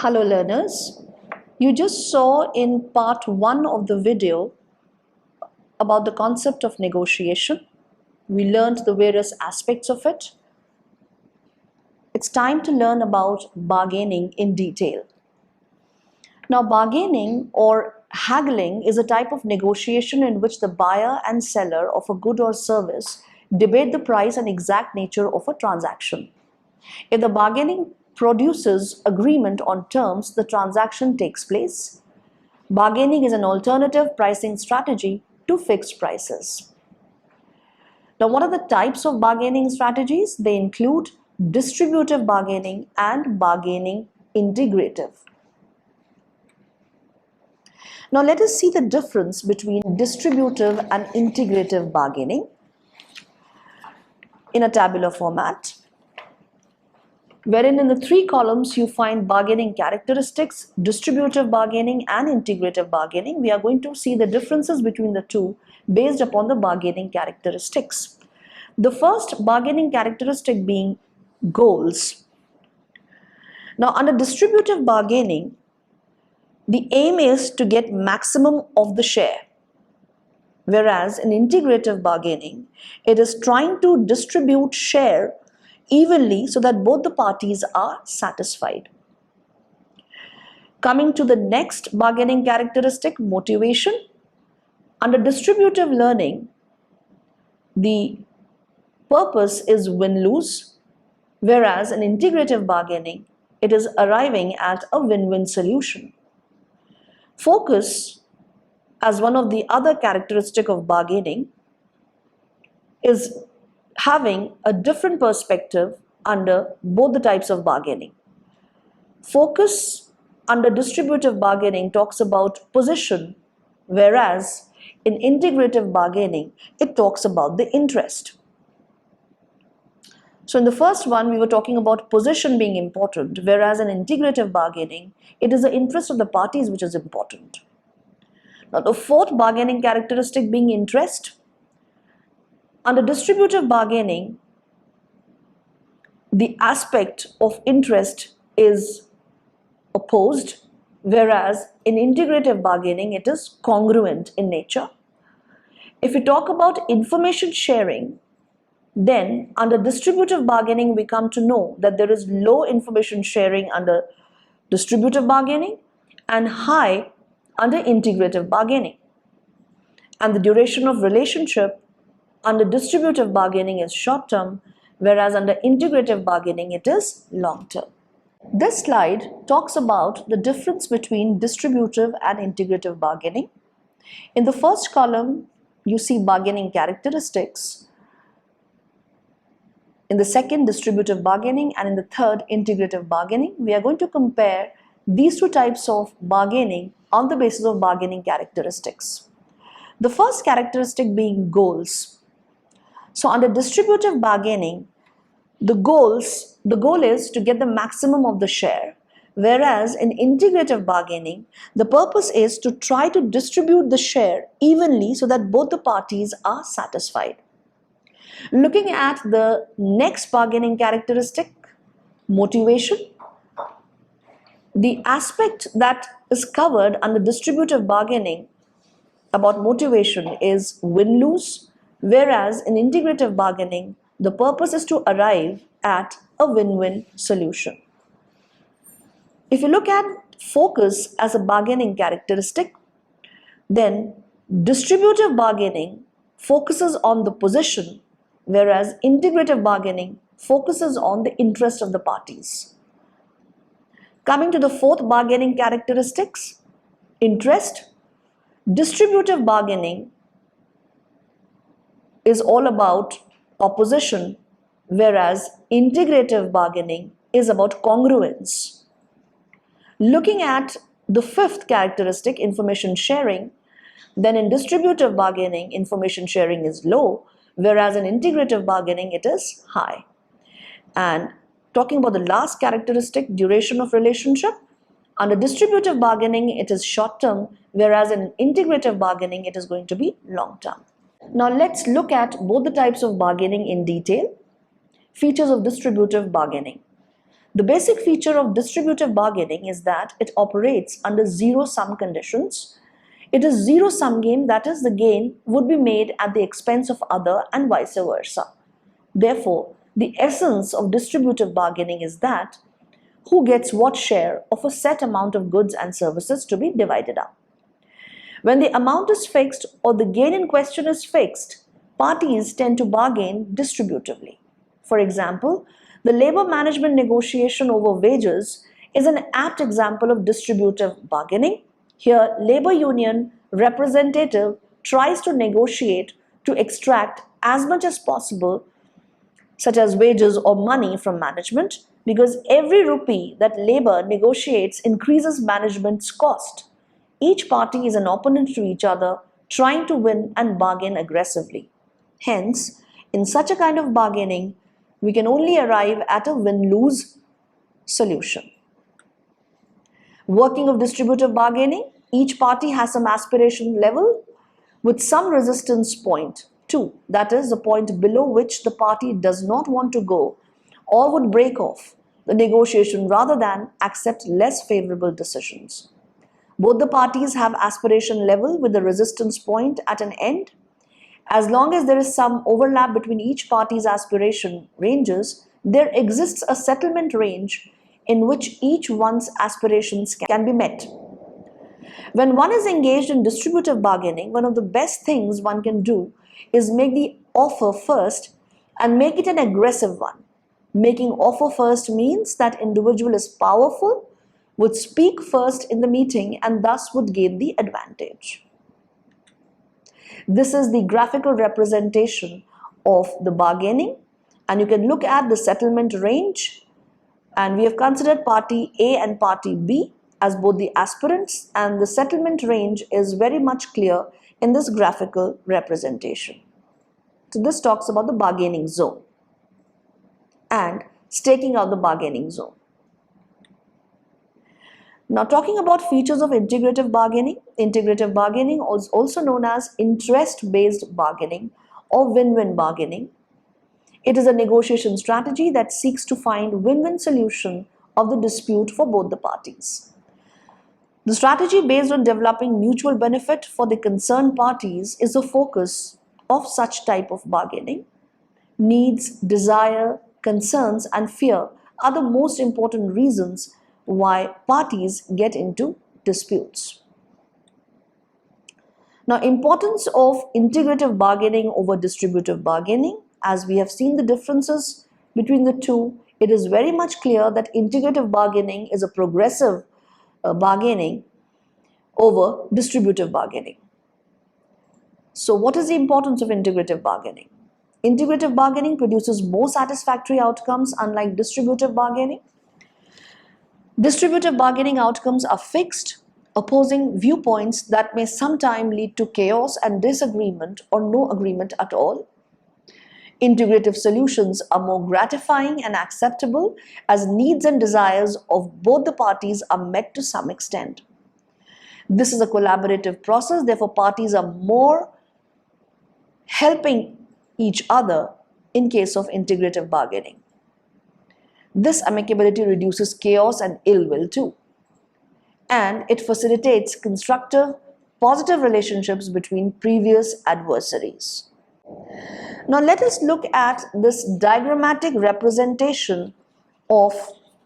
Hello learners, you just saw in part 1 of the video about the concept of negotiation. We learned the various aspects of it. It's time to learn about bargaining in detail. Now, bargaining or haggling is a type of negotiation in which the buyer and seller of a good or service debate the price and exact nature of a transaction. If the bargaining produces agreement on terms, the transaction takes place. Bargaining is an alternative pricing strategy to fixed prices. Now, what are the types of bargaining strategies? They include distributive bargaining and bargaining integrative. Now, let us see the difference between distributive and integrative bargaining in a tabular format, wherein in the 3 columns you find bargaining characteristics, distributive bargaining and integrative bargaining. We are going to see the differences between the two based upon the bargaining characteristics. The first bargaining characteristic being goals. Now, under distributive bargaining, the aim is to get maximum of the share, whereas in integrative bargaining, it is trying to distribute share evenly so that both the parties are satisfied. Coming to the next bargaining characteristic, motivation. Under distributive learning, the purpose is win-lose, whereas in integrative bargaining, it is arriving at a win-win solution. Focus, as one of the other characteristics of bargaining, is having a different perspective under both the types of bargaining. Focus under distributive bargaining talks about position, whereas in integrative bargaining, it talks about the interest. So in the first one, we were talking about position being important, whereas in integrative bargaining, it is the interest of the parties which is important. Now, the fourth bargaining characteristic being interest. Under distributive bargaining, the aspect of interest is opposed, whereas in integrative bargaining, it is congruent in nature. If we talk about information sharing, then under distributive bargaining, we come to know that there is low information sharing under distributive bargaining and high under integrative bargaining. And the duration of relationship under distributive bargaining is short term, whereas under integrative bargaining it is long term. This slide talks about the difference between distributive and integrative bargaining. In the first column, you see bargaining characteristics. In the second, distributive bargaining, and in the third, integrative bargaining. We are going to compare these two types of bargaining on the basis of bargaining characteristics. The first characteristic being goals. So under distributive bargaining, the goal is to get the maximum of the share, whereas in integrative bargaining, the purpose is to try to distribute the share evenly so that both the parties are satisfied. Looking at the next bargaining characteristic, motivation. The aspect that is covered under distributive bargaining about motivation is win-lose, whereas in integrative bargaining, the purpose is to arrive at a win-win solution. If you look at focus as a bargaining characteristic, then distributive bargaining focuses on the position, whereas integrative bargaining focuses on the interest of the parties. Coming to the fourth bargaining characteristics, interest. Distributive bargaining is all about opposition, whereas integrative bargaining is about congruence. Looking at the fifth characteristic, information sharing, then in distributive bargaining, information sharing is low, whereas in integrative bargaining, it is high. And talking about the last characteristic, duration of relationship, under distributive bargaining, it is short term, whereas in integrative bargaining, it is going to be long term. Now let's look at both the types of bargaining in detail. Features of distributive bargaining. The basic feature of distributive bargaining is that it operates under zero-sum conditions. It is zero-sum game, that is, the gain would be made at the expense of other and vice versa. Therefore, the essence of distributive bargaining is that who gets what share of a set amount of goods and services to be divided up. When the amount is fixed or the gain in question is fixed, parties tend to bargain distributively. For example, the labor management negotiation over wages is an apt example of distributive bargaining. Here, labor union representative tries to negotiate to extract as much as possible, such as wages or money, from management, because every rupee that labor negotiates increases management's cost. Each party is an opponent to each other, trying to win and bargain aggressively. Hence, in such a kind of bargaining, we can only arrive at a win-lose solution. Working of distributive bargaining, each party has some aspiration level with some resistance point too, that is, the point below which the party does not want to go or would break off the negotiation rather than accept less favorable decisions. Both the parties have aspiration level with the resistance point at an end. As long as there is some overlap between each party's aspiration ranges, there exists a settlement range in which each one's aspirations can be met. When one is engaged in distributive bargaining, one of the best things one can do is make the offer first and make it an aggressive one. Making offer first means that individual is powerful, would speak first in the meeting and thus would gain the advantage. This is the graphical representation of the bargaining, and you can look at the settlement range, and we have considered party A and party B as both the aspirants, and the settlement range is very much clear in this graphical representation. So this talks about the bargaining zone and staking out the bargaining zone. Now, talking about features of integrative bargaining is also known as interest-based bargaining or win-win bargaining. It is a negotiation strategy that seeks to find win-win solution of the dispute for both the parties. The strategy based on developing mutual benefit for the concerned parties is the focus of such type of bargaining. Needs, desire, concerns, and fear are the most important reasons why parties get into disputes. Now, importance of integrative bargaining over distributive bargaining. As we have seen the differences between the two, it is very much clear that integrative bargaining is a progressive bargaining over distributive bargaining. So what is the importance of integrative bargaining? Integrative bargaining produces more satisfactory outcomes unlike distributive bargaining. Distributive bargaining outcomes are fixed, opposing viewpoints that may sometimes lead to chaos and disagreement or no agreement at all. Integrative solutions are more gratifying and acceptable as needs and desires of both the parties are met to some extent. This is a collaborative process, therefore parties are more helping each other in case of integrative bargaining. This amicability reduces chaos and ill will too, and it facilitates constructive, positive relationships between previous adversaries. Now let us look at this diagrammatic representation of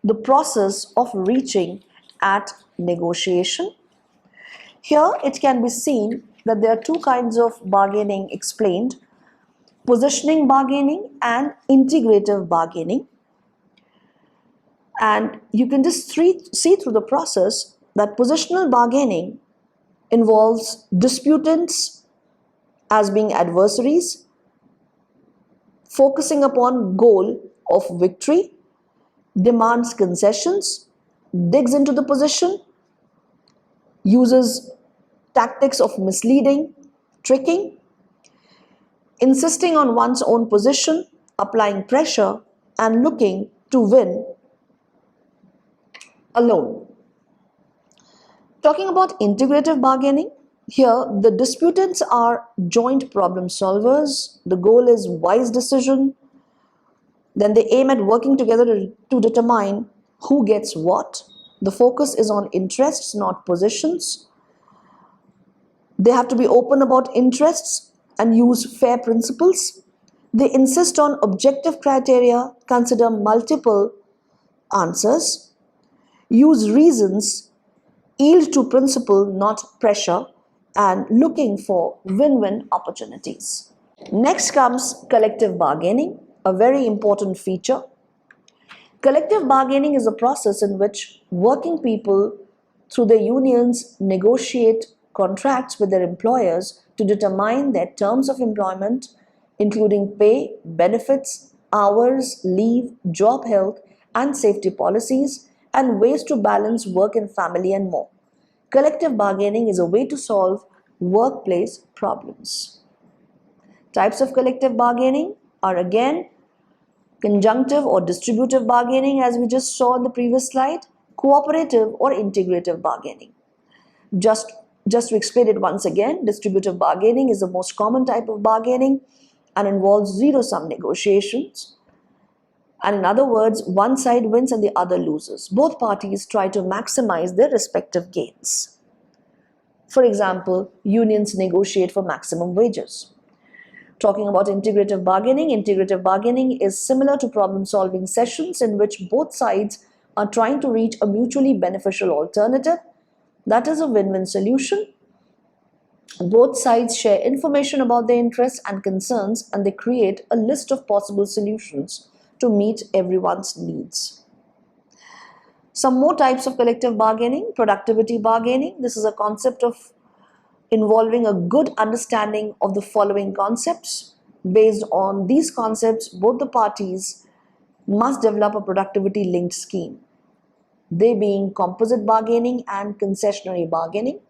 the process of reaching at negotiation. Here it can be seen that there are two kinds of bargaining explained: positioning bargaining and integrative bargaining. And you can just see through the process that positional bargaining involves disputants as being adversaries, focusing upon goal of victory, demands concessions, digs into the position, uses tactics of misleading, tricking, insisting on one's own position, applying pressure, and looking to win alone. Talking about integrative bargaining, here the disputants are joint problem solvers. The goal is wise decision. Then they aim at working together to determine who gets what. The focus is on interests, not positions. They have to be open about interests and use fair principles. They insist on objective criteria, consider multiple answers, use reasons, yield to principle, not pressure, and looking for win-win opportunities. Next comes collective bargaining, a very important feature. Collective bargaining is a process in which working people through their unions negotiate contracts with their employers to determine their terms of employment, including pay, benefits, hours, leave, job health and safety policies, and ways to balance work and family and more. Collective bargaining is a way to solve workplace problems. Types of collective bargaining are again conjunctive or distributive bargaining, as we just saw in the previous slide, cooperative or integrative bargaining. Just to explain it once again, distributive bargaining is the most common type of bargaining and involves zero-sum negotiations. And in other words, one side wins and the other loses. Both parties try to maximize their respective gains. For example, unions negotiate for maximum wages. Talking about integrative bargaining is similar to problem-solving sessions in which both sides are trying to reach a mutually beneficial alternative. That is a win-win solution. Both sides share information about their interests and concerns, and they create a list of possible solutions to meet everyone's needs. Some more types of collective bargaining. Productivity bargaining. This is a concept of involving a good understanding of the following concepts. Based on these concepts, both the parties must develop a productivity-linked scheme. They being composite bargaining and concessionary bargaining.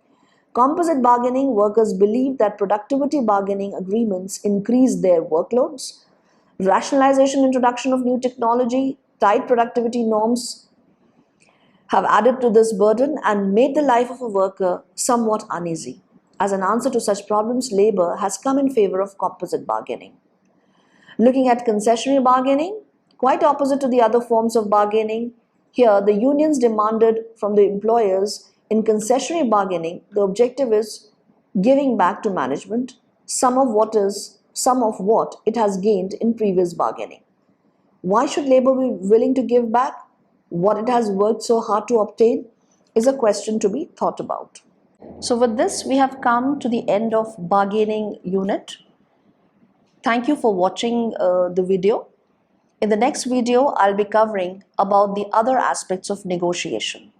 Composite bargaining, workers believe that productivity bargaining agreements increase their workloads. Rationalization, introduction of new technology, tight productivity norms have added to this burden and made the life of a worker somewhat uneasy. As an answer to such problems, labor has come in favor of composite bargaining. Looking at concessionary bargaining, quite opposite to the other forms of bargaining, here the unions demanded from the employers. In concessionary bargaining, the objective is giving back to management some of what it has gained in previous bargaining. Why should labor be willing to give back what it has worked so hard to obtain is a question to be thought about. So with this, we have come to the end of bargaining unit. Thank you for watching the video. In the next video, I'll be covering about the other aspects of negotiation.